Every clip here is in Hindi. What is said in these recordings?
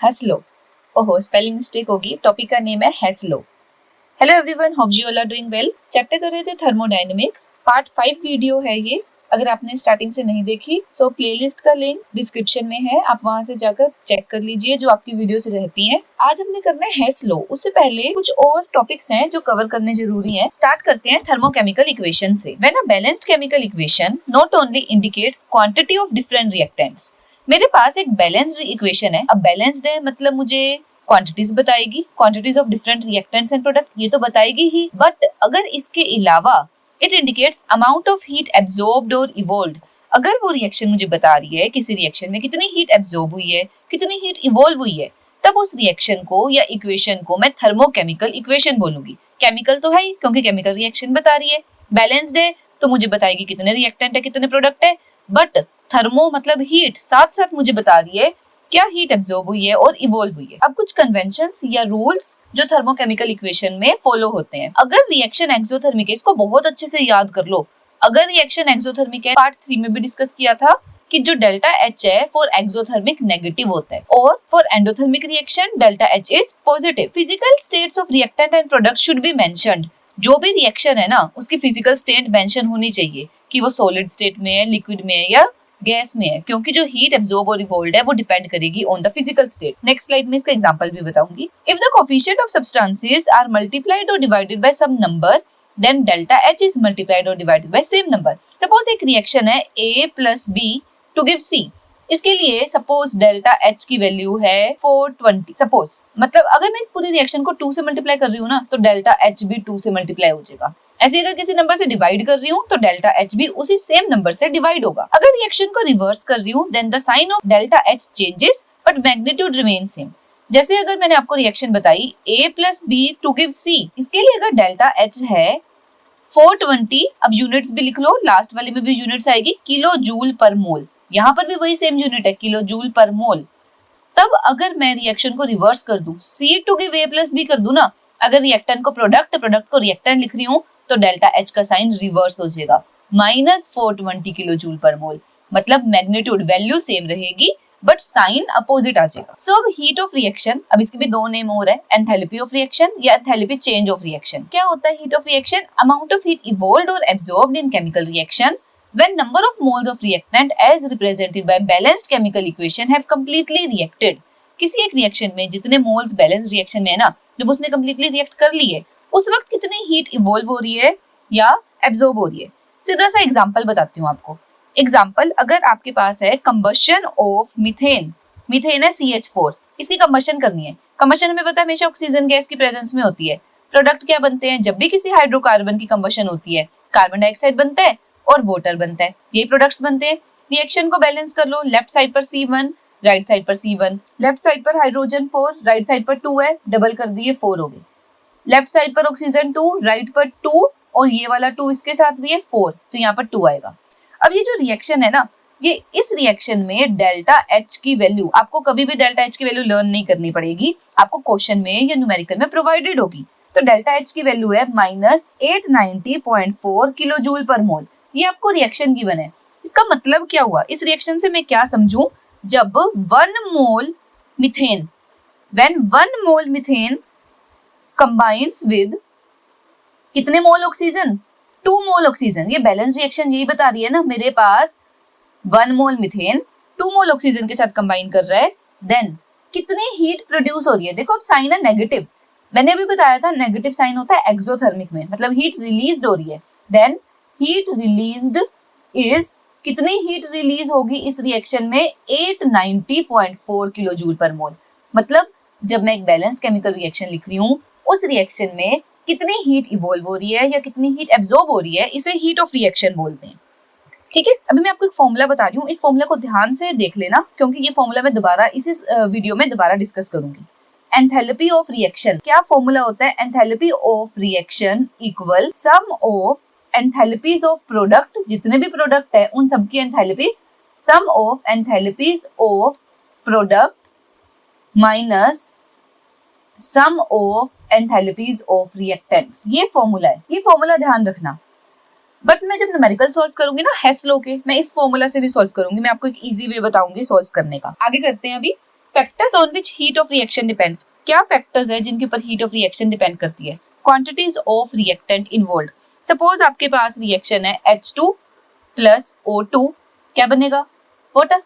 हेस्लो। ओहो, स्पेलिंग मिस्टेक होगी। टॉपिक का नेम है Hess law. Hello everyone, hope you all are doing well. Chapter कर रहे थे थर्मोडायनेमिक्स, पार्ट 5 वीडियो है ये। अगर आपने स्टार्टिंग से नहीं देखी सो प्लेलिस्ट का लिंक डिस्क्रिप्शन में है, आप वहां से जाकर चेक कर लीजिए जो आपकी वीडियोस रहती हैं। आज हमने करना है हेस्लो। उससे पहले कुछ और टॉपिक्स हैं जो कवर करने जरूरी हैं। स्टार्ट करते हैं थर्मोकेमिकल इक्वेशन से। When a balanced chemical equation not only indicates quantity of different reactants. मेरे पास एक बैलेंस्ड इक्वेशन है। अब बैलेंस्ड है मतलब मुझे क्वांटिटीज बताएगी, quantities of different reactants and product ये तो बताएगी ही, बट अगर इसके अलावा it indicates amount of heat absorbed और इवॉल्व्ड। अगर वो रिएक्शन मुझे बता रही है किसी रिएक्शन में कितनी हीट एब्जॉर्ब हुई है, कितनी हीट इवॉल्व हुई है, तब उस रिएक्शन को या इक्वेशन को मैं थर्मोकेमिकल इक्वेशन बोलूंगी। केमिकल तो है ही क्योंकि केमिकल रिएक्शन बता रही है। बैलेंस्ड है तो मुझे बताएगी कितने रिएक्टेंट है, कितने प्रोडक्ट है, बट थर्मो मतलब हीट साथ साथ मुझे बता रही है क्या हीट एब्जॉर्ब हुई है और इवॉल्व हुई है। अब कुछ कन्वेंशंस या रूल्स जो थर्मोकेमिकल इक्वेशन में फॉलो होते हैं। अगर रिएक्शन एक्सोथर्मिक है, इसको बहुत अच्छे से याद कर लो। अगर रिएक्शन एक्सोथर्मिक है, पार्ट 3 में भी डिस्कस किया था कि जो डेल्टा H है फॉर एक्सोथर्मिक नेगेटिव होता है और for endothermic reaction delta H is positive. Physical states of reactant and product should be mentioned. जो भी रिएक्शन है ना उसकी फिजिकल स्टेट मेंशन होनी चाहिए कि वो सॉलिड स्टेट में है, लिक्विड में है या गैस में है, क्योंकि जो हीट एब्जॉर्ब और रिवॉल्व है वो डिपेंड करेगी on the physical state. Next slide में इसका एग्जांपल भी बताऊंगी। If the coefficient of substances are multiplied और divided by some number then delta H is multiplied और divided by same number. Suppose एक रिएक्शन है A plus B to give C। इसके लिए सपोज डेल्टा H की वैल्यू है 420। सपोज मतलब अगर मैं इस पूरी रिएक्शन को 2 से मल्टीप्लाई कर रही हूँ ना तो डेल्टा H भी 2 से मल्टीप्लाई हो जाएगा। ऐसे अगर किसी नंबर से डिवाइड कर रही हूँ तो डेल्टा H भी उसी सेम नंबर से डिवाइड होगा। अगर रिएक्शन को रिवर्स कर रही हूँ then the sign of delta H changes but magnitude remain same. जैसे अगर मैंने आपको रिएक्शन बताई A plus B to give C, इसके लिए अगर डेल्टा H है 420, अब यूनिट्स भी लिख लो, लास्ट वाले में भी यूनिट्स आएगी किलो जूल पर मोल, यहाँ पर भी वही सेम यूनिट है किलो जूल पर मोल। तब अगर मैं रिएक्शन को रिवर्स कर दूं, C to give A plus B कर दूं ना, अगर रिएक्टेंट को प्रोडक्ट, प्रोडक्ट को रिएक्टेंट लिख रही हूँ तो डेल्टा H का साइन रिवर्स हो जाएगा, -420 किलो जूल पर मोल। मतलब मैग्नीट्यूड वैल्यू सेम रहेगी बट साइन अपोजिट आ जाएगा। सो अब हीट ऑफ रिएक्शन, अब इसके भी दो नेम और है, एंथैल्पी ऑफ रिएक्शन या एंथैल्पी चेंज ऑफ रिएक्शन। क्या होता है heat of reaction? Amount of heat evolved और absorbed in chemical reaction when number of moles of reactant as represented by balanced chemical equation have completely reacted। किसी एक रिएक्शन में जितने मोल्स बैलेंस्ड रिएक्शन में है ना, जब उसने completely रिएक्ट कर ली है उस वक्त कितनी हीट इवॉल्व हो रही है या एब्जॉर्ब हो रही है। सीधा सा एग्जांपल बताती हूँ आपको। एग्जांपल, अगर आपके पास है कंबशन ऑफ मीथेन, मीथेन है CH4, इसकी कंबशन करनी है। कंबशन में पता है हमेशा ऑक्सीजन गैस की प्रेजेंस में होती है। प्रोडक्ट क्या बनते हैं? जब भी किसी हाइड्रोकार्बन की कंबशन होती है कार्बन डाइऑक्साइड बनता है और वाटर बनता है, यही प्रोडक्ट्स बनते हैं। रिएक्शन को बैलेंस कर लो, लेफ्ट साइड पर C1, राइट साइड पर C1, लेफ्ट साइड पर हाइड्रोजन 4, राइट साइड पर 2 है, डबल कर दिए 4 हो गए। लेफ्ट साइड पर ऑक्सीजन 2, राइट पर 2 और ये वाला 2 इसके साथ भी है 4, तो यहाँ पर 2 आएगा। अब ये जो रिएक्शन है ना, ये इस रिएक्शन में डेल्टा H की वैल्यू, आपको कभी भी डेल्टा H की वैल्यू लर्न नहीं करनी पड़ेगी, आपको क्वेश्चन में या न्यूमेरिकल में प्रोवाइडेड होगी। तो डेल्टा H की वैल्यू है -890.4 किलो जूल पर मोल। ये आपको रिएक्शन गिवन है। इसका मतलब क्या हुआ? इस रिएक्शन से मैं क्या समझूं? जब 1 mole methane, when 1 mole methane combines with कितने मोल ऑक्सीजन? 2 mole oxygen. ये बैलेंस रिएक्शन यही बता रही है ना, मेरे पास 1 मोल मीथेन 2 मोल ऑक्सीजन के साथ कंबाइन कर रहा है, देन कितनी हीट प्रोड्यूस हो रही है। देखो अब साइन है नेगेटिव, मैंने अभी बताया था नेगेटिव साइन होता है एक्सोथर्मिक में, मतलब हीट रिलीज्ड हो रही है। देन हीट रिलीज्ड इज, कितनी हीट रिलीज होगी इस रिएक्शन में? 890.4 किलो जूल पर मोल। मतलब जब मैं एक बैलेंस्ड केमिकल रिएक्शन लिख रही हूँ उस रिएक्शन में कितनी हीट इवॉल्व हो रही है या कितनी हीट एब्जॉर्ब हो रही है, इसे हीट ऑफ रिएक्शन बोलते हैं। ठीक है, अभी मैं आपको एक फॉर्मूला बता रही हूँ, इस फॉर्मूला को ध्यान से देख लेना क्योंकि ये फॉर्मूला मैं दोबारा इसी वीडियो में दोबारा डिस्कस करूंगी। एंथैल्पी ऑफ रिएक्शन, क्या फॉर्मूला होता है? Enthalpy of reaction equal sum of enthalpies of product, जितने भी प्रोडक्ट है उन सबकी enthalpies, sum of enthalpies of product minus sum of enthalpies of reactants. ये फॉर्मूला है, ये फॉर्मूला ध्यान रखना। बट मैं जब न्यूमेरिकल सॉल्व करूंगी ना हेस्लो के, मैं इस फॉर्मूला से भी सॉल्व करूंगी, मैं आपको एक इजी वे बताऊंगी सॉल्व करने का। आगे करते हैं अभी। Factors on which heat of reaction depends, क्या फैक्टर्स है जिनके ऊपर हीट ऑफ रिएक्शन डिपेंड करती है? Quantities of reactant involved. Suppose आपके पास रिएक्शन है H2 प्लस O2, क्या बनेगा? वाटर।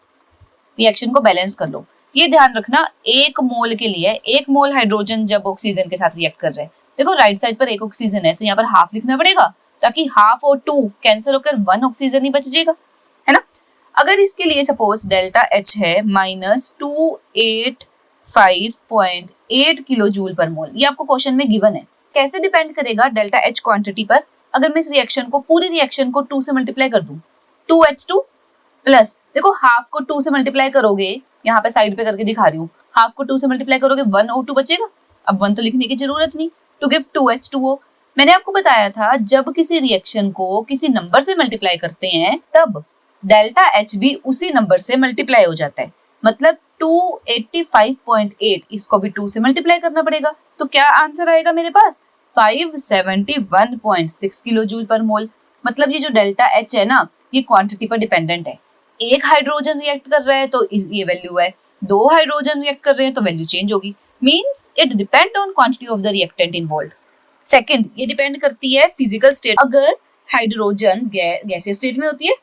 रिएक्शन को बैलेंस कर लो। ये ध्यान रखना, एक मोल के लिए एक मोल हाइड्रोजन जब ऑक्सीजन के साथ रिएक्ट कर रहे हैं, देखो राइट साइड पर एक ऑक्सीजन है तो यहाँ पर हाफ लिखना पड़ेगा ताकि हाफ और 2 कैंसिल होकर 1 ऑक्सीजन ही बच जाएगा, है ना। अगर इसके लिए सपोज डेल्टा H है -285.8 किलो जूल पर मोल, ये आपको क्वेश्चन में गिवन है। कैसे डिपेंड करेगा डेल्टा H क्वांटिटी पर? अगर मैं इस रिएक्शन को, पूरी रिएक्शन को 2 से मल्टीप्लाई कर दूं, 2H2 प्लस, देखो हाफ को 2 से मल्टीप्लाई करोगे, यहाँ पे साइड पे करके दिखा रही हूँ, हाफ को 2 से मल्टीप्लाई करोगे 1 O2 बचेगा। अब 1 तो लिखने की जरूरत नहीं, टू गिव 2H2O। मैंने आपको बताया था जब किसी रिएक्शन को किसी नंबर से मल्टीप्लाई करते हैं तब डेल्टा H भी उसी नंबर से मल्टीप्लाई हो जाता है। मतलब 285.8, इसको भी 2 से मल्टीप्लाई करना पड़ेगा, तो क्या आंसर आएगा मेरे पास? 571.6 किलो जूल पर मोल। मतलब ये जो डेल्टा H है ना, ये क्वांटिटी पर डिपेंडेंट है। एक हाइड्रोजन रिएक्ट कर रहा है तो ये वैल्यू है, 2 हाइड्रोजन रिएक्ट कर रहे हैं तो वैल्यू चेंज होगी। Means it depend on quantity of the reactant involved. Second, ये डिपेंड करती है फिजिकल स्टेट। अगर हाइड्रोजन गैसियस स्टेट में होती है,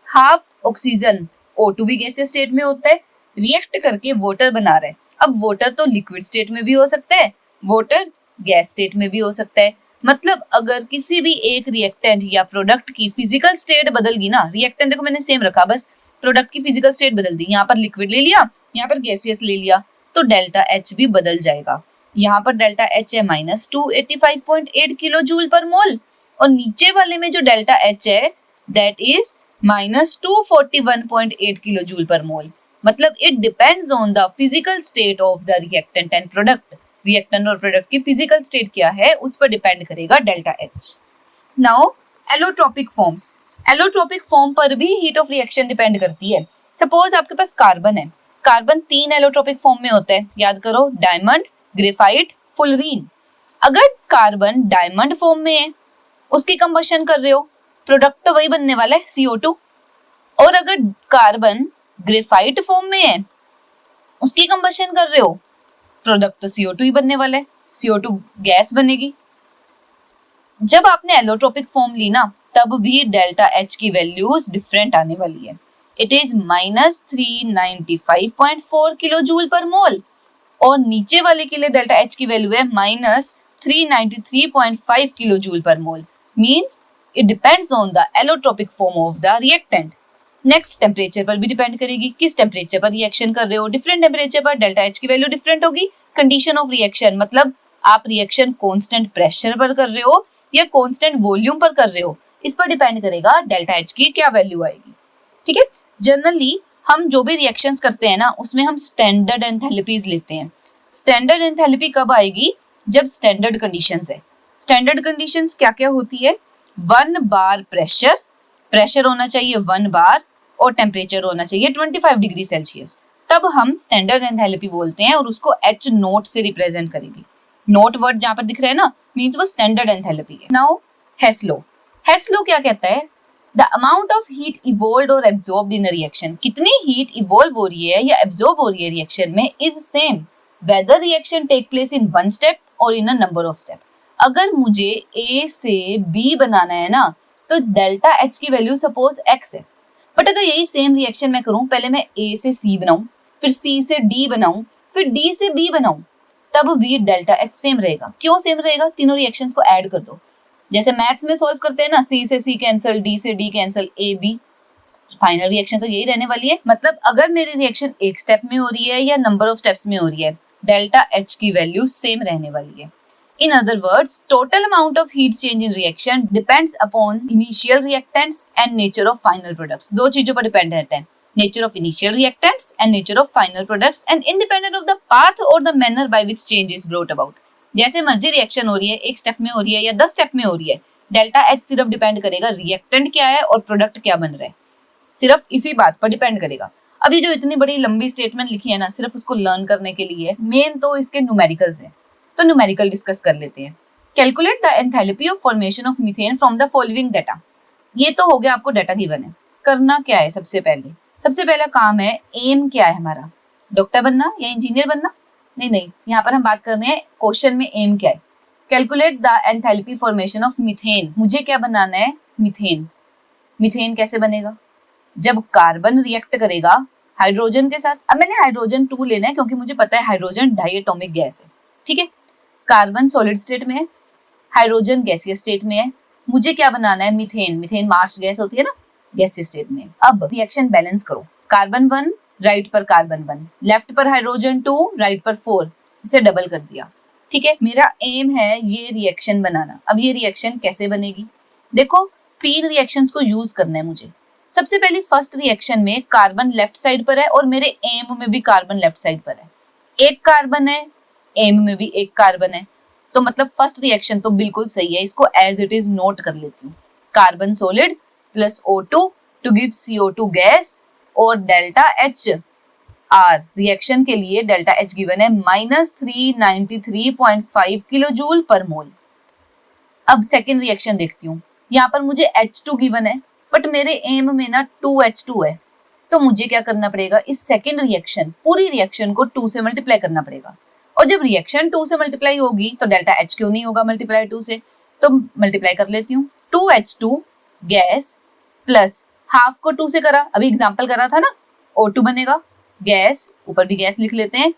हाफ ऑक्सीजन O2 भी गैसियस स्टेट में होता है, रिएक्ट करके वाटर बना रहा है। अब वाटर तो लिक्विड स्टेट में भी हो सकता है, वाटर गैस स्टेट में भी हो सकता है। मतलब अगर किसी भी एक रिएक्टेंट या प्रोडक्ट की फिजिकल स्टेट बदल गई ना, रिएक्टेंट देखो मैंने सेम रखा, बस प्रोडक्ट की फिजिकल स्टेट बदल दी, यहाँ पर लिक्विड ले लिया, यहाँ पर गैसियस ले लिया, तो डेल्टा H भी बदल जाएगा। यहाँ पर डेल्टा H है -285.8 किलो जूल पर मोल, और नीचे वाले में जो डेल्टा H है दैट इज -241.8 किलो जूल पर मोल। मतलब it depends on the physical state of the reactant and product. Reactant और प्रोडक्ट की फिजिकल स्टेट क्या है उस पर डिपेंड करेगा delta H। Now allotropic forms, allotropic form पर भी हीट ऑफ रिएक्शन डिपेंड करती है। सपोज आपके पास कार्बन है, कार्बन 3 एलोट्रोपिक फॉर्म में होता है, याद करो, डायमंड, ग्रेफाइट, फुलरीन। अगर कार्बन डायमंड फॉर्म में है, उसकी कंबशन कर रहे हो, प्रोडक्ट तो वही बनने वाला है CO2। और अगर कार्बन ग्रेफाइट फॉर्म में है, उसकी कंबशन कर रहे हो, प्रोडक्ट तो CO2 ही बनने वाला है, CO2 गैस बनेगी। जब आपने एलोट्रोपिक फॉर्म ली ना, तब भी डेल्टा H की वैल्यूज डिफरेंट आने वाली है। इट इज -395.4 किलो जूल पर मोल, और नीचे वाले के लिए डेल्टा H की वैल्यू है -393.5 किलो जूल पर मोल। Means it depends on the allotropic form of the reactant. Next, temperature पर भी डिपेंड करेगी, किस टेम्परेचर पर रिएक्शन कर रहे हो। डिफरेंट टेम्परेचर पर डेल्टा H की वैल्यू डिफरेंट होगी। कंडीशन ऑफ रिएक्शन, मतलब आप रिएक्शन कांस्टेंट प्रेशर पर कर रहे हो या कांस्टेंट वॉल्यूम पर कर रहे हो, इस पर डिपेंड करेगा डेल्टा H की क्या वैल्यू आएगी। ठीक है, जनरली हम जो भी रिएक्शंस करते हैं ना, उसमें हम स्टैंडर्ड एंथैल्पीज लेते हैं। स्टैंडर्ड एंथैल्पी कब आएगी? जब स्टैंडर्ड कंडीशंस है। स्टैंडर्ड कंडीशंस क्या क्या होती है? 1 बार प्रेशर, प्रेशर होना चाहिए 1 बार, और टेम्परेचर होना चाहिए 25 डिग्री सेल्सियस, तब हम स्टैंडर्ड एंथैल्पी बोलते हैं, और उसको H नोट से रिप्रेजेंट करेंगे। नोट वर्ड जहां पर दिख रहा है ना, मींस वो स्टैंडर्ड एंथैल्पी है। नाउ हेस लॉ, हेस लॉ क्या कहता है? The amount of heat evolved और एब्जॉर्ब्ड इन अ रिएक्शन, कितनी हीट इवॉल्व हो रही है या एब्जॉर्ब हो रही है रिएक्शन में, is same whether reaction take place in 1 step और in a number of step. अगर मुझे A से B बनाना है ना, तो डेल्टा H की वैल्यू सपोज X है, बट अगर यही सेम रिएक्शन मैं करूं, पहले मैं A से C बनाऊं, फिर C से D बनाऊं, फिर D से B बनाऊं, तब भी डेल्टा H सेम रहेगा। क्यों सेम रहेगा? तीनों रिएक्शंस को ऐड कर दो, जैसे मैथ्स में सॉल्व करते हैं ना, C से C कैंसिल, D से D cancel, A B, final reaction तो यही रहने वाली है। मतलब अगर मेरी रिएक्शन एक स्टेप में हो रही है या नंबर ऑफ स्टेप्स में हो रही है, डेल्टा H की वैल्यू सेम रहने वाली है। In other words, total amount of heat change in reaction depends upon initial reactants and nature of final products. दो चीजों पर डिपेंडेंट है, nature of initial reactants and nature of final products, and independent of the path or the manner by which change is brought about. जैसे मर्जी रिएक्शन हो रही है, एक स्टेप में हो रही है या 10 स्टेप में हो रही है, डेल्टा H सिर्फ डिपेंड करेगा रिएक्टेंट क्या है और प्रोडक्ट क्या बन रहा है, सिर्फ इसी बात पर डिपेंड करेगा। अब ये जो इतनी बड़ी लंबी स्टेटमेंट लिखी है ना, सिर्फ उसको लर्न करने के लिए, मेन तो इसके न्यूमेरिकल्स है, तो न्यूमेरिकल डिस्कस कर लेते हैं। Calculate the enthalpy of formation of methane from the following data. ये तो हो गया, आपको डाटा गिवन है। करना क्या है? सबसे पहला काम है, एम क्या है हमारा? डॉक्टर बनना या इंजीनियर बनना? नहीं, यहाँ पर हम बात कर रहे हैं क्वेश्चन में एम क्या है। Calculate the enthalpy formation of methane. मुझे क्या बनाना है? मीथेन। मीथेन कैसे बनेगा? जब कार्बन रिएक्ट करेगा हाइड्रोजन के साथ। अब मैंने हाइड्रोजन 2 लेना है क्योंकि मुझे पता है हाइड्रोजन डायटोमिक गैस है, ठीक है। कार्बन सॉलिड स्टेट में है, हाइड्रोजन गैसीय स्टेट में है। मुझे क्या बनाना है? मीथेन। मीथेन मार्स गैस होती है ना, गैसीय स्टेट में। अब रिएक्शन बैलेंस करो। कार्बन 1 राइट पर कार्बन 1, लेफ्ट पर हाइड्रोजन 2, राइट पर 4, इसे डबल कर दिया, ठीक है। मेरा एम है ये रिएक्शन बनाना। अब ये रिएक्शन कैसे बनेगी? देखो 3 रिएक्शंस को यूज करना है मुझे। सबसे पहले फर्स्ट रिएक्शन में कार्बन लेफ्ट साइड पर है और मेरे एम में भी कार्बन लेफ्ट साइड पर है। एक कार्बन है, एम में भी एक कार्बन है, तो मतलब फर्स्ट रिएक्शन तो बिल्कुल सही है। इसको एज इट इज नोट कर लेती हूँ। Carbon solid plus O2 to give CO2 gas और डेल्टा एच आर। रिएक्शन के लिए डेल्टा एच गिवन है -393.5 किलो जूल पर मोल। अब सेकेंड रिएक्शन देखती हूँ। यहाँ पर मुझे H2 गिवन है बट मेरे एम में ना 2H2 है, तो मुझे क्या करना पड़ेगा? इस सेकेंड रिएक्शन, पूरी रिएक्शन को 2 से मल्टीप्लाई करना पड़ेगा। और जब रिएक्शन 2 से मल्टीप्लाई होगी तो डेल्टा H क्यों नहीं होगा मल्टीप्लाई 2 से? तो मल्टीप्लाई कर लेती हूँ। 2H2 गैस प्लस हाफ को 2 से करा, अभी एग्जाम्पल करा था ना, O2 बनेगा, गैस, ऊपर भी गैस लिख लेते हैं,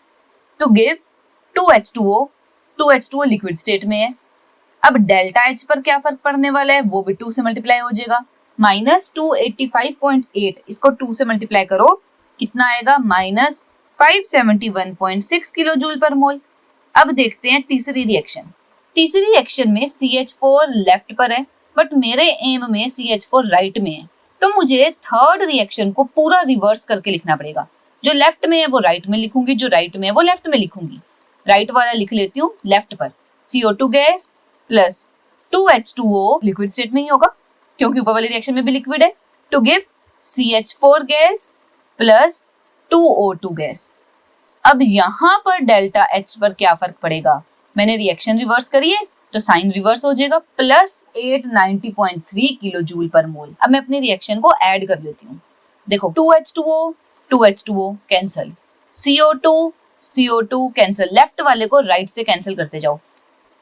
to give 2H2O। 2H2O liquid state में है। अब डेल्टा एच पर क्या फर्क पड़ने वाला है? वो भी 2 से मल्टीप्लाई हो जाएगा, -285.8। इसको 2 से मल्टीप्लाई करो, कितना आएगा? -571.6 किलो जूल पर मोल। अब देखते हैं तीसरी रिएक्शन। तीसरी रिएक्शन में CH4 लेफ्ट पर है बट मेरे एम में CH4 राइट में है, तो मुझे थर्ड रिएक्शन को पूरा रिवर्स करके लिखना पड़ेगा। जो लेफ्ट में है वो राइट में लिखूंगी, जो राइट में है वो लेफ्ट में लिखूंगी। राइट वाला लिख लेती हूँ लेफ्ट पर, CO2 gas plus 2H2O liquid state में ही होगा क्योंकि ऊपर वाली रिएक्शन में भी लिक्विड है, to give CH4 gas plus 2O2 gas. अब यहाँ पर डेल्टा एच पर क्या फर्क पड़ेगा? मैंने रिएक्शन रिवर्स करी है तो साइन रिवर्स हो जाएगा, +890.3 किलो जूल पर मोल। अब मैं अपनी रिएक्शन को ऐड कर लेती हूँ। देखो 2H2O cancel, CO2 cancel, left वाले को राइट से कैंसिल करते जाओ।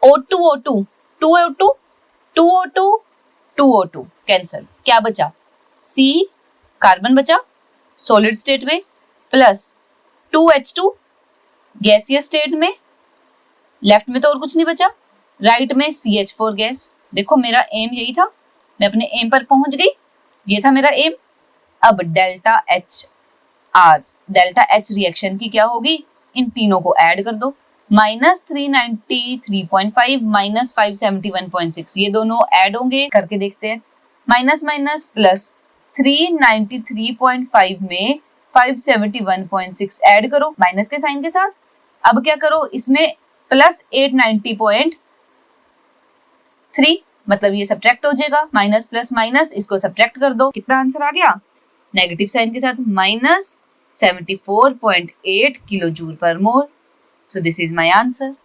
O2 2O2 कैंसल, क्या बचा? C कार्बन बचा सॉलिड स्टेट में प्लस 2H2 गैसीय स्टेट में, लेफ्ट में तो और कुछ नहीं बचा, राइट में CH4 गैस। देखो मेरा एम यही था, मैं अपने एम पर पहुंच गई, ये था मेरा एम। अब delta H are, delta H reaction की क्या होगी? इन तीनों को ऐड कर दो, -393.5 -571.6, ये दोनों ऐड होंगे, करके देखते हैं। माइनस माइनस प्लस 393.5 में 571.6 ऐड करो माइनस के साइन के साथ। अब क्या करो, इसमें +890.3, मतलब ये सब्ट्रैक्ट हो जाएगा, माइनस प्लस माइनस, इसको सब्ट्रैक्ट कर दो, कितना आंसर आ गया? नेगेटिव साइन के साथ -74.8 किलो जूल पर मोल। So this is my answer.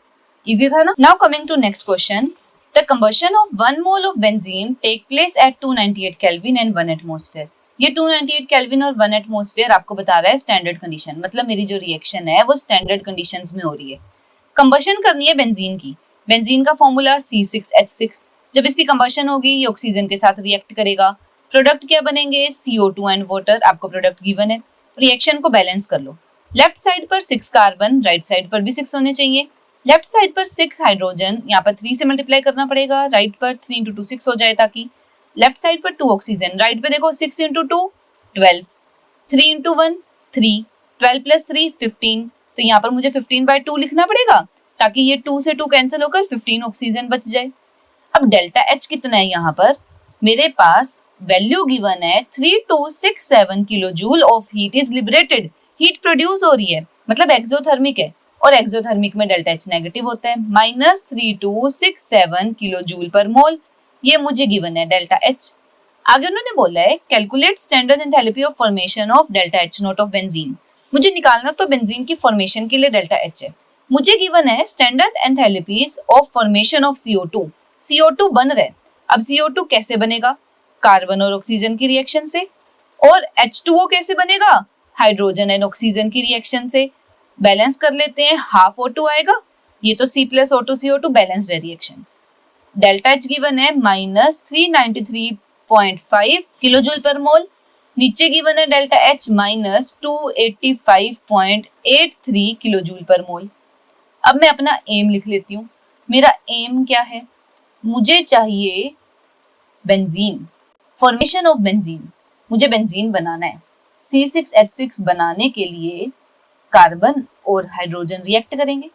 Easy था ना? Now coming to next question. The combustion of 1 mole of benzene take place at 298 Kelvin and 1 atmosphere. ये 298 Kelvin और 1 atmosphere आपको बता रहा है स्टैंडर्ड कंडीशन, मतलब मेरी जो रिएक्शन है वो स्टैंडर्ड कंडीशंस में हो रही है। कंबशन करनी है बेंजीन की। बेंजीन का फॉर्मूला C6H6। जब इसकी कंबशन होगी ये ऑक्सीजन के साथ रिएक्ट करेगा। प्रोडक्ट क्या बनेंगे? CO2 and water. आपको प्रोडक्ट गिवन है, रिएक्शन को बैलेंस कर लो। लेफ्ट साइड पर 6 कार्बन, राइट साइड पर भी 6 होने चाहिए। लेफ्ट साइड पर 6 हाइड्रोजन, यहाँ पर 3 से मल्टीप्लाई करना पड़ेगा, राइट पर 3 × 2 6 हो जाए, ताकि लेफ्ट साइड पर 2 ऑक्सीजन, राइट पे देखो 6 × 2 12, 3 × 1 3, 12 + 3 15, तो यहाँ पर मुझे 15/2 लिखना पड़ेगा ताकि ये 2 से 2 कैंसिल होकर 15 ऑक्सीजन बच जाए। अब डेल्टा एच कितना है? यहाँ पर मेरे पास वैल्यू गिवन है 3267 kilo joule of heat is liberated. Heat produce हो रही है, मतलब एक्सोथर्मिक है, और एक्सोथर्मिक में डेल्टा एच नेगेटिव होता है, -3267 किलो जूल पर मोल। ये मुझे गिवन है डेल्टा एच। आगे उन्होंने बोला है calculate standard enthalpy of formation of delta H not of benzene. मुझे निकालना तो बेंजीन की फॉर्मेशन के लिए डेल्टा एच है। मुझे गिवन है standard enthalpies of formation of CO2। CO2 बन रहा है, अब CO2 कैसे बनेगा? कार्बन और ऑक्सीजन की रिएक्शन से। और H2O कैसे बनेगा? हाइड्रोजन एंड ऑक्सीजन की रिएक्शन से बैलेंस कर लेते हैं, हाफ O2 आएगा, ये तो C प्लस O2CO2 बैलेंस्ड है रिएक्शन। डेल्टा H गिवन है -393.5 किलोजूल पर मोल, नीचे गिवन है डेल्टा H -285.83 किलोजूल पर मोल। अब मैं अपना एम लिख लेती हूँ। मेरा एम क्या है, मुझे चाहिए बेंजीन, फॉर्मेशन ऑफ बेंजीन, मुझे बेंजीन बनाना है। C6H6 बनाने के लिए कार्बन और हाइड्रोजन रिएक्ट करेंगे,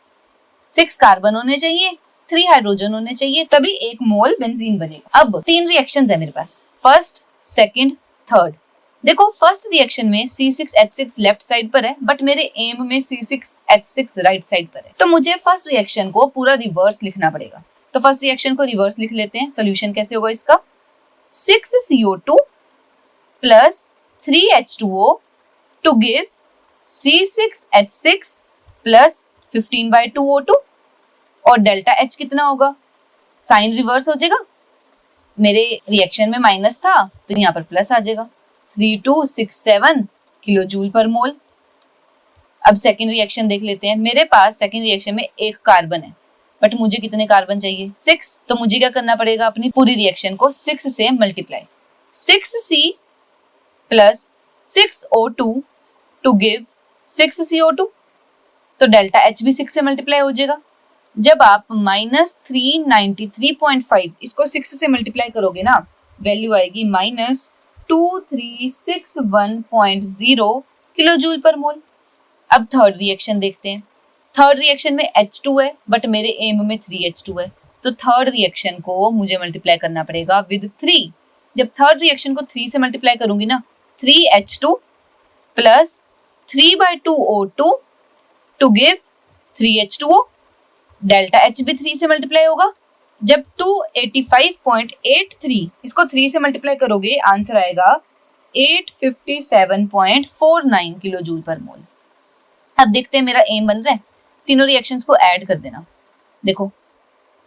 6 कार्बन होने चाहिए, 3 हाइड्रोजन होने चाहिए, तभी 1 मोल बेंजीन बनेगा। अब 3 रिएक्शंस है मेरे पास, फर्स्ट, सेकंड, थर्ड। देखो फर्स्ट रिएक्शन में C6H6 लेफ्ट साइड पर है, बट मेरे एम में C6H6 राइट साइड पर है, तो मुझे फर्स्ट रिएक्शन को पूरा रिवर्स लिखना पड़ेगा। तो फर्स्ट रिएक्शन को रिवर्स लिख लेते हैं। सोल्यूशन कैसे होगा इसका, 6CO2 plus 3H2O to give C6H6 plus 15/2O2, और डेल्टा H कितना होगा, साइन रिवर्स हो जाएगा, मेरे रिएक्शन में माइनस था तो यहाँ पर प्लस आ जाएगा, 3267 किलोजूल पर मोल। अब सेकेंड रिएक्शन देख लेते हैं। मेरे पास सेकेंड रिएक्शन में 1 कार्बन है, बट मुझे कितने कार्बन चाहिए, 6, तो मुझे क्या करना पड़ेगा, अपनी पूरी रिएक्शन को 6 से multiply, 6C plus 6O2 to give 6CO2, तो डेल्टा H भी 6 से मल्टीप्लाई हो जाएगा। जब आप -393.5 इसको 6 से मल्टीप्लाई करोगे ना, वैल्यू आएगी -2361.0 किलोजूल पर मोल। अब थर्ड रिएक्शन देखते हैं। थर्ड रिएक्शन में H2 है, बट मेरे एम में 3H2 है, तो थर्ड रिएक्शन को मुझे मल्टीप्लाई करना पड़ेगा विद 3। जब थर्ड रिएक्शन को 3 से मल्टीप्लाई करूंगी ना, 3H2 plus 3/2O2 to give 3H2O, delta H भी 3 से मल्टीप्लाई होगा। जब 285.83 इसको 3 से मल्टीप्लाई करोगे, आंसर आएगा 857.49 किलोजूल पर मोल। अब देखते हैं मेरा एम बन रहा है, तीनों रिएक्शंस को ऐड कर देना। देखो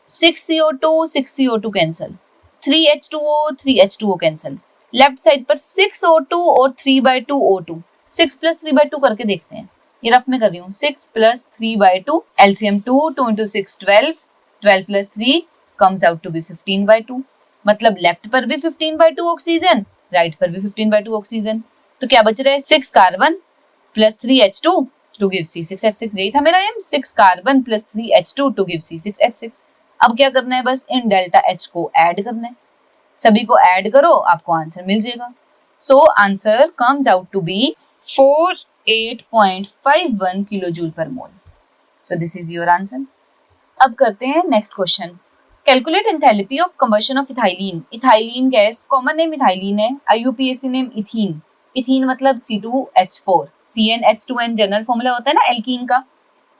6CO2 6CO2 cancel, 3H2O 3H2O cancel, left side पर 6O2 और 3/2O2, 6 प्लस 3/2 करके देखते हैं। ये रफ में कर रही हूँ, 6 plus 3/2, LCM 2 into 6 12, 12 plus 3 comes out to be 15/2, मतलब लेफ्ट पर भी 15/2 ऑक्सीजन, राइट पर भी 15/2 ऑक्सीजन, तो क्या बच रहा है, 6 carbon plus 3H2 to give C6H6, यही था मेरा aim, 6 carbon plus 3H2 to give C6H6। अब क्या करना है, बस इन डेल्टा H को ऐड करना है, सभी को ऐड करो, आपको आंसर मिल जाएगा। So answer comes out to be 48.51 kilojoule per mole. So this is your answer. अब करते हैं next question. Calculate enthalpy of combustion of ethylene. Ethylene gas, common name ethylene है, IUPAC नेम इथीन। इथीन मतलब C2H4, CnH2n जनरल फॉर्मूला होता है ना एल्कीन का,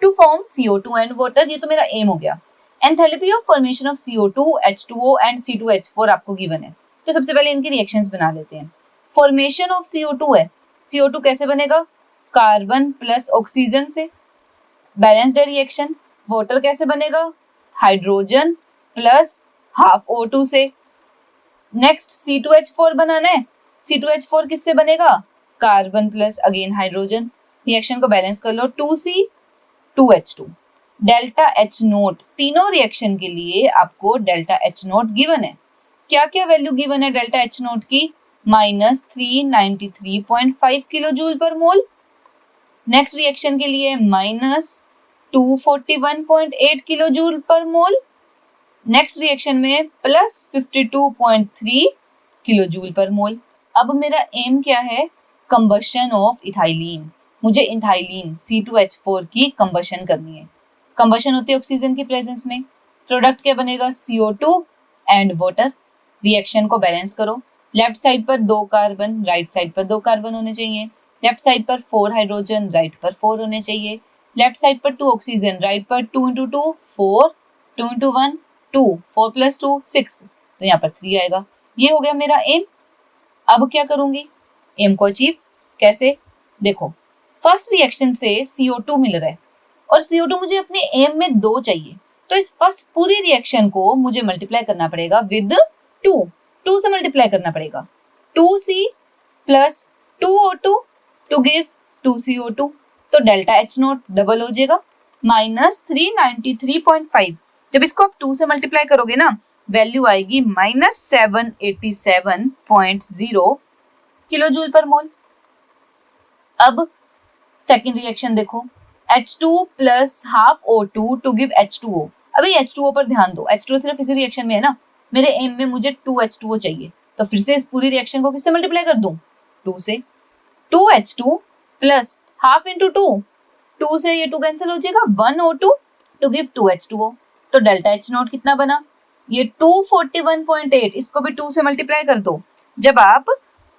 to form CO2 and water. ये तो मेरा एम हो गया। Enthalpy of formation of CO2, H2O and C2H4 आपको गिवन है, तो सबसे पहले इनकी रिएक्शंस बना लेते हैं। फॉर्मेशन ऑफ CO2 है, CO2 कैसे बनेगा, कार्बन प्लस ऑक्सीजन से, बैलेंस्ड रिएक्शन। वाटर कैसे बनेगा, हाइड्रोजन प्लस हाफ O2 से। नेक्स्ट C2H4 बनाना है, C2H4 किससे बनेगा, carbon plus again hydrogen. Reaction को बैलेंस कर लो, 2C 2H2, delta H note. तीनों रिएक्शन के लिए आपको डेल्टा H नोट गिवन है। क्या क्या वैल्यू गिवन है डेल्टा H नोट की, -393.5 किलोजूल पर मोल। नेक्स्ट रिएक्शन के लिए -241.8 किलोजूल पर मोल। नेक्स्ट रिएक्शन में +52.3 किलोजूल पर मोल। अब मेरा एम क्या है, कंबशन ऑफ इथाइलिन। मुझे इथाइलिन C2H4 की कंबशन करनी है। कंबशन होती है ऑक्सीजन की प्रेजेंस में। प्रोडक्ट क्या बनेगा, CO2 एंड वाटर। रिएक्शन को बैलेंस करो, लेफ्ट साइड पर 2 कार्बन, राइट साइड पर 2 कार्बन होने चाहिए। लेफ्ट साइड पर 4 हाइड्रोजन, राइट पर 4 होने चाहिए। लेफ्ट साइड पर 2 ऑक्सीजन, राइट पर 2 into 2 4, 2 into 1 2, 4 plus 2 6, तो यहाँ पर 3 आएगा। ये हो गया मेरा एम। अब क्या करूंगी, एम को अचीव कैसे, देखो फर्स्ट रिएक्शन से CO2 मिल रहा है और CO2 मुझे अपने एम में 2 चाहिए, तो इस फर्स्ट पूरी रिएक्शन को मुझे मल्टीप्लाई करना पड़ेगा विद 2 से मल्टीप्लाई करना पड़ेगा। 2C plus 2O2 to give 2CO2, तो डेल्टा एच नॉट डबल हो जाएगा माइनस 393.5। जब इसको आप 2 से मल्टीप्लाई करोगे ना, वैल्यू आएगी माइनस 787.0 किलो जूल पर मोल। अब सेकेंड रिएक्शन देखो, H2 plus half O2 to give H2O। अभी H2O पर ध्यान दो, H2O सिर्फ इसी रिएक्शन में है ना, मेरे एम में मुझे 2H2O चाहिए, तो फिर से इस पूरी रिएक्शन को किससे मल्टीप्लाई कर दूं? 2 से। 2H2 प्लस हाफ इंटू 2 से ये 2 कैंसिल हो जाएगा, 1O2 टू गिव 2H2O। तो डेल्टा H नॉट कितना बना? ये 241.8, इसको भी 2 से मल्टीप्लाई कर दो। जब आप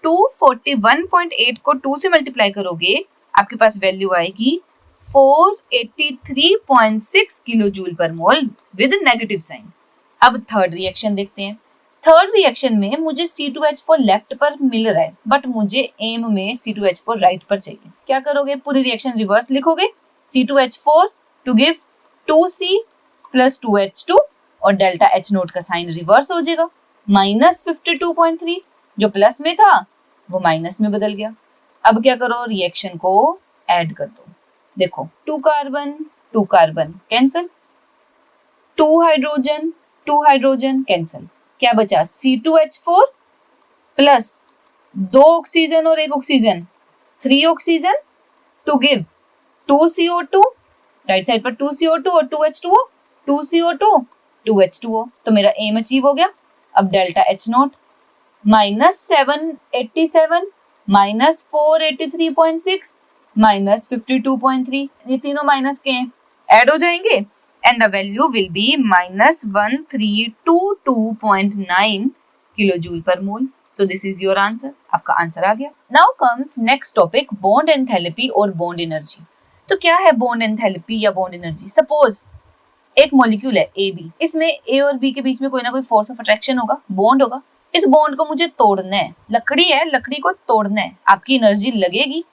241.8 को 2 से मल्टीप्लाई करोगे, आपके पास वैल्यू आएगी 483.6 किलो जूल पर मोल विद नेगेटिव साइन। अब थर्ड रिएक्शन देखते हैं। थर्ड रिएक्शन में मुझे C2H4 लेफ्ट पर मिल रहा है, बट मुझे एम में C2H4 राइट पर चाहिए। क्या करोगे? पूरी रिएक्शन रिवर्स लिखोगे, C2H4 to give 2C plus 2H2 और डेल्टा H नोट का साइन रिवर्स हो जाएगा, माइनस 52.3, जो प्लस में था वो माइनस में बदल गया। अब क्या करो? रिएक्शन को ऐड कर दो। देखो 2 कार्बन कैंसिल, 2 हाइड्रोजन कैंसिल, क्या बचा? C2H4 प्लस 2 ऑक्सीजन और 1 oxygen, 3 oxygen to give 2CO2, right side पर 2CO2 और 2H2O, 2CO2 2H2O, तो मेरा एम अचीव हो गया। अब delta H not minus 787 minus 483.6 minus 52.3, ये तीनों माइनस के हैं, ऐड हो जाएंगे and the value will be minus 1322.9 kilo joule पर mole. So this is your answer, आपका आंसर आ गया। Now comes next topic, bond enthalpy और बॉन्ड एनर्जी। तो क्या है बॉन्ड एंथैल्पी या बॉन्ड एनर्जी? सपोज एक मॉलिक्यूल है AB, इसमें A और B के बीच में कोई ना कोई फोर्स ऑफ अट्रैक्शन होगा, बॉन्ड होगा। इस बॉन्ड को मुझे तोड़ना है, लकड़ी है, लकड़ी को तोड़ना है, आपकी एनर्जी लगेगी।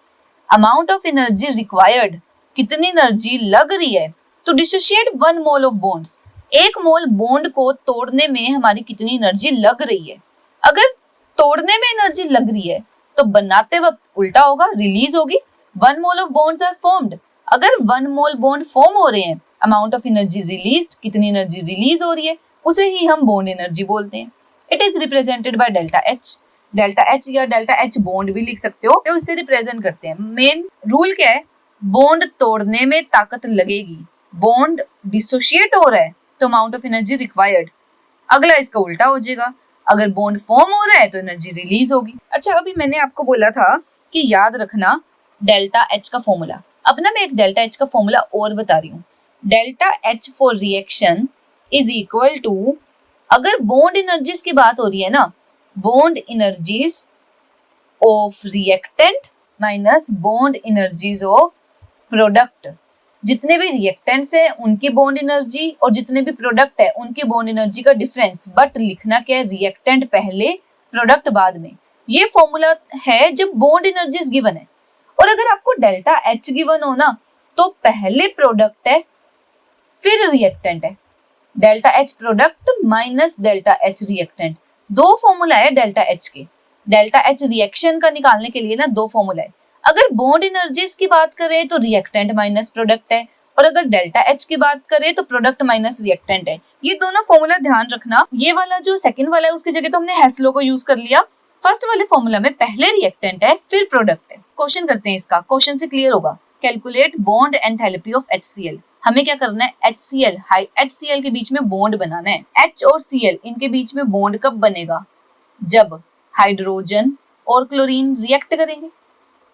अमाउंट ऑफ एनर्जी रिक्वायर्ड, कितनी एनर्जी लग रही है to dissociate 1 mole of bonds, 1 mole bond को तोड़ने में हमारी कितनी एनर्जी लग रही है। अगर तोड़ने में एनर्जी लग रही है तो बनाते वक्त उल्टा होगा, रिलीज होगी। 1 mole of bonds are formed, अगर 1 मोल बॉन्ड फॉर्म हो रहे हैं, अमाउंट ऑफ एनर्जी रिलीज्ड, कितनी एनर्जी रिलीज हो रही है, उसे ही हम बॉन्ड एनर्जी बोलते हैं। It is represented by delta H. Delta H या डेल्टा एच बॉन्ड भी लिख सकते हो, तो इसे रिप्रेजेंट करते हैं। मेन रूल क्या है? बॉन्ड तोड़ने में ताकत लगेगी, बॉन्ड डिसोशिएट हो रहा है तो अमाउंट ऑफ एनर्जी रिक्वायर्ड। अगला इसका उल्टा हो जाएगा, अगर बॉन्ड फॉर्म हो रहा है तो एनर्जी रिलीज होगी। अच्छा, अभी मैंने आपको बोला था कि याद रखना डेल्टा एच का फॉर्मूला। अब ना मैं एक डेल्टा एच का फॉर्मूला और बता रही हूँ। Delta H for reaction is equal to, अगर बॉन्ड एनर्जीज की बात हो रही है ना, bond energies of reactant minus bond energies of product. जितने भी रिएक्टेंट्स हैं उनकी बॉन्ड एनर्जी और जितने भी प्रोडक्ट है उनकी बॉन्ड एनर्जी का डिफरेंस, बट लिखना क्या है? रिएक्टेंट पहले, प्रोडक्ट बाद में। ये फॉर्मूला है जब बॉन्ड एनर्जीज गिवन है। और अगर आपको डेल्टा एच गिवन हो ना, तो पहले प्रोडक्ट है फिर रिएक्टेंट है, delta H product minus delta H reactant. 2 formula है डेल्टा एच के। डेल्टा एच रिएक्शन का निकालने के लिए ना 2 फॉर्मूला है। अगर बॉन्ड एनर्जीज की बात करें तो रिएक्टेंट माइनस प्रोडक्ट है, और अगर डेल्टा एच की बात करें तो प्रोडक्ट माइनस रिएक्टेंट है। ये दोनों फॉर्मूला ध्यान रखना। ये वाला जो सेकंड वाला है उसकी जगह तो हमने हेस्लो को यूज कर लिया। फर्स्ट वाले फॉर्मूला में पहले रिएक्टेंट है फिर प्रोडक्ट है। क्वेश्चन करते हैं इसका, क्वेश्चन से क्लियर होगा। Calculate bond enthalpy of HCl। हमें क्या करना है? HCl के बीच में बॉन्ड बनाना है। H और Cl इनके बीच में बॉन्ड कब बनेगा? जब हाइड्रोजन और क्लोरीन रिएक्ट करेंगे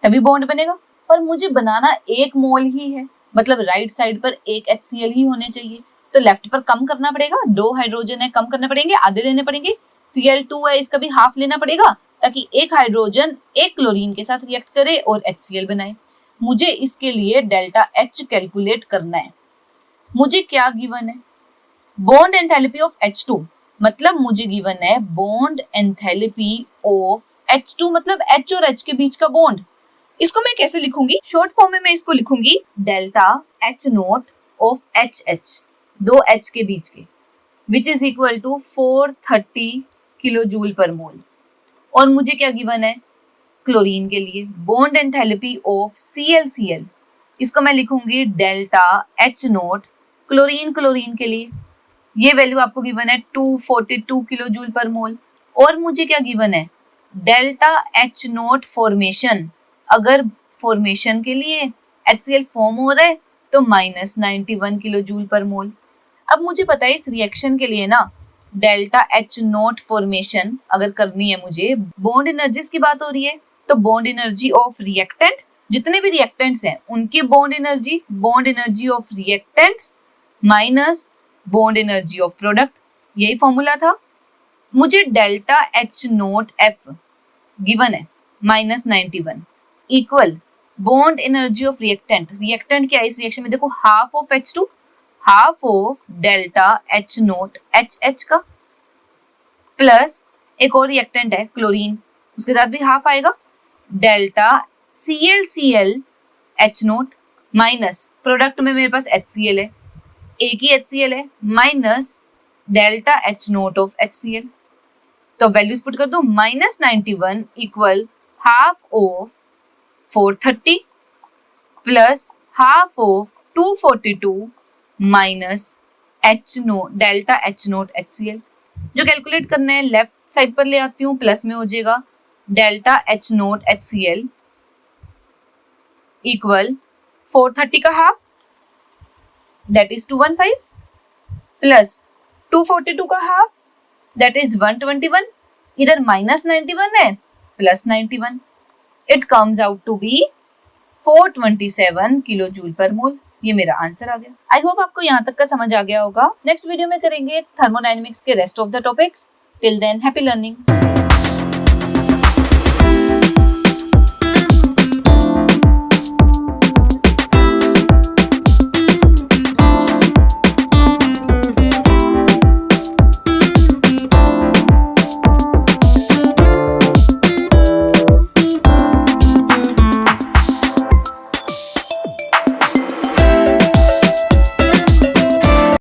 तभी बॉन्ड बनेगा। पर मुझे बनाना 1 मोल ही है, मतलब राइट साइड पर एक HCl ही होने चाहिए, तो लेफ्ट पर कम करना पड़ेगा। 2 हाइड्रोजन है, कम करने पड़ेंगे, आधे लेने पड़ेंगे। Cl2 है, इसका भी हाफ लेना पड़ेगा ताकि एक हाइड्रोजन एक क्लोरीन के साथ रिएक्ट करे और HCl बनाए। मुझे इसके लिए डेल्टा H कैलकुलेट करना है। मुझे क्या गिवन है? बॉन्ड एंथैल्पी ऑफ H2, मतलब मुझे गिवन है बॉन्ड एंथैल्पी ऑफ H2, मतलब H और H के बीच का बॉन्ड। इसको मैं कैसे लिखूंगी? शॉर्ट फॉर्म में मैं इसको लिखूंगी delta H naught of HH, 2 H के बीच के, which is equal to 430 kilo joule पर मोल। और मुझे क्या गिवन है? क्लोरीन के लिए, बॉन्ड एंथैल्पी ऑफ ClCl, इसको मैं लिखूंगी delta H note chlorine chlorine के लिए। ये वैल्यू आपको गिवन है 242 किलो जूल पर मोल। और मुझे क्या गिवन है, डेल्टा H नोट फॉर्मेशन, अगर फॉर्मेशन के लिए HCl फॉर्म हो रहा है तो -91 किलो जूल पर मोल। अब मुझे पता है इस रिएक्शन के लिए ना डेल्टा H नोट फॉर्मेशन अगर करनी है मुझे, बॉन्ड एनर्जीज की बात हो रही है, तो बॉन्ड एनर्जी ऑफ रिएक्टेंट, जितने भी रिएक्टेंट्स हैं उनकी bond energy of reactants minus bond energy of product, यही फॉर्मूला था। मुझे delta H note F given है -91 equal bond energy of reactant, reactant क्या है इस रिएक्शन में, देखो half of H2, half of delta H note HH का, प्लस एक और रिएक्टेंट है क्लोरीन, उसके साथ भी हाफ आएगा, delta ClCl H note minus product में मेरे पास HCl है, एक ही HCl है, minus delta H naught of HCl। तो वैल्यूज पुट कर दो, -91 equal half of 430 plus half of 242 minus delta H note HCl। जो कैलकुलेट करना है लेफ्ट साइड पर ले आती हूँ, प्लस में हो जाएगा delta H note HCl equal 430 का हाफ दैट इज 215 प्लस 242 का हाफ दैट इज 121, इधर -91 है plus 91, it comes out to be 427 kilo joule पर मोल। ये मेरा आंसर आ गया। आई होप आपको यहाँ तक का समझ आ गया होगा। नेक्स्ट वीडियो में करेंगे थर्मोडायनेमिक्स के rest of the topics. Till than happy learning.